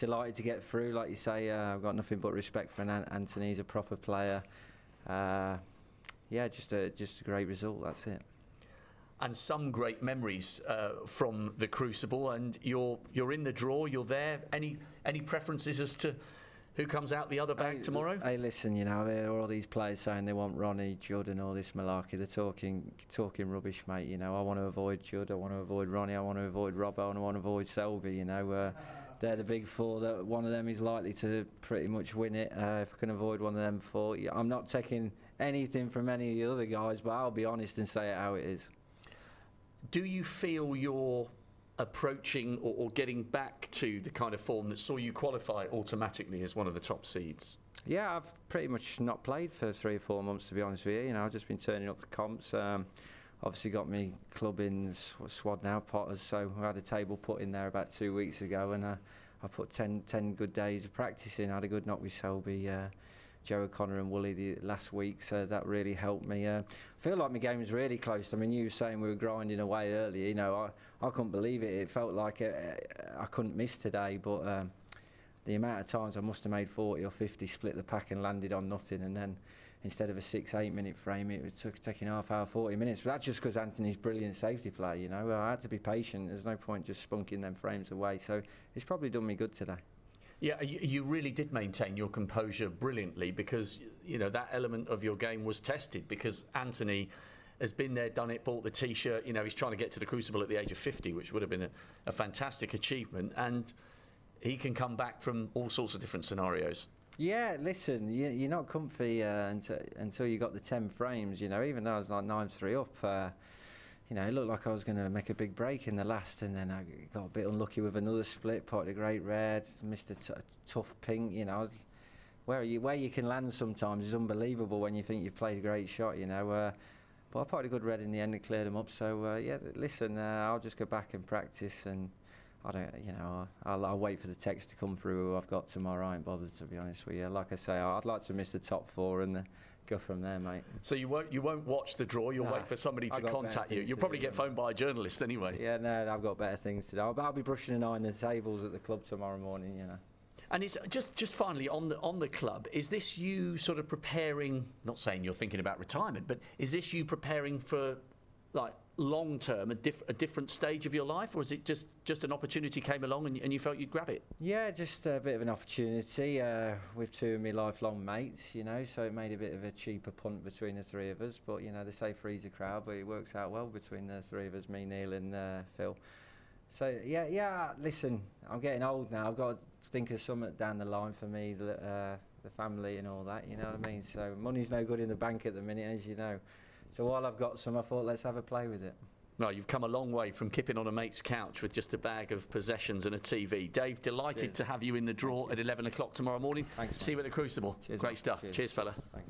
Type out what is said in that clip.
Delighted to get through, like you say. I've got nothing but respect for Anthony. He's a proper player. Yeah, just a great result. That's it. And some great memories from the Crucible. And you're in the draw. You're there. Any preferences as to who comes out the other bag tomorrow? Hey, listen, you know, there are all these players saying they want Ronnie, Judd and all this malarkey. They're talking rubbish, mate. You know, I want to avoid Judd, I want to avoid Ronnie, I want to avoid Robbo, and I want to avoid Selby. You know, they're the big four. That one of them is likely to pretty much win it. If I can avoid one of them four, I'm not taking anything from any of the other guys, but I'll be honest and say it how it is. Do you feel you're approaching or getting back to the kind of form that saw you qualify automatically as one of the top seeds? Yeah, I've pretty much not played for 3 or 4 months, to be honest with you. You know, I've just been turning up the comps. Obviously got me club in Swad now, Potters, so I had a table put in there about 2 weeks ago, and I put 10 good days of practice in. I had a good knock with Selby, Joe O'Connor and Woolley the last week, so that really helped me. I feel like my game was really close. I mean, you were saying we were grinding away earlier. You know, I couldn't believe it. It felt like I couldn't miss today, but the amount of times I must have made 40 or 50, split the pack and landed on nothing, and then instead of a 6-8 minute frame, it was taking half hour, 40 minutes. But that's just because Anthony's brilliant safety player, you know. I had to be patient. There's no point just spunking them frames away. So it's probably done me good today. Yeah, you really did maintain your composure brilliantly, because, you know, that element of your game was tested, because Anthony has been there, done it, bought the T-shirt. You know, he's trying to get to the Crucible at the age of 50, which would have been a fantastic achievement. And he can come back from all sorts of different scenarios. Yeah, listen, you're not comfy until you got the 10 frames, you know. Even though I was like 9-3 up, you know, it looked like I was going to make a big break in the last, and then I got a bit unlucky with another split, potted a great red, missed a tough pink, you know. Where you can land sometimes is unbelievable when you think you've played a great shot, you know. But I potted a good red in the end and cleared them up. So yeah, listen, I'll just go back and practice, and I don't, you know, I'll wait for the text to come through who I've got tomorrow. I ain't bothered, to be honest with you. Like I say, I'd like to miss the top 4 and go from there, mate. So you won't watch the draw. You'll wait for somebody to contact you. You'll probably get phoned by a journalist anyway. Yeah, no, I've got better things to do. I'll be brushing an eye on the tables at the club tomorrow morning, you know. And it's just finally on the club. Is this you sort of preparing? Not saying you're thinking about retirement, but is this you preparing for, like, long term, a different stage of your life, or is it just an opportunity came along and you felt you'd grab it? Yeah, just a bit of an opportunity with 2 of my lifelong mates, you know, so it made a bit of a cheaper punt between the 3 of us. But, you know, they say three's a crowd, but it works out well between the 3 of us, me, Neil and Phil. So yeah, listen, I'm getting old now. I've got to think of something down the line for me, the family and all that, you know what I mean? So money's no good in the bank at the minute, as you know. So while I've got some, I thought, let's have a play with it. Well, you've come a long way from kipping on a mate's couch with just a bag of possessions and a TV. Dave, delighted to have you in the draw at 11 o'clock tomorrow morning. Thanks, see you at the Crucible. Cheers, great stuff. Cheers, fella. Thanks.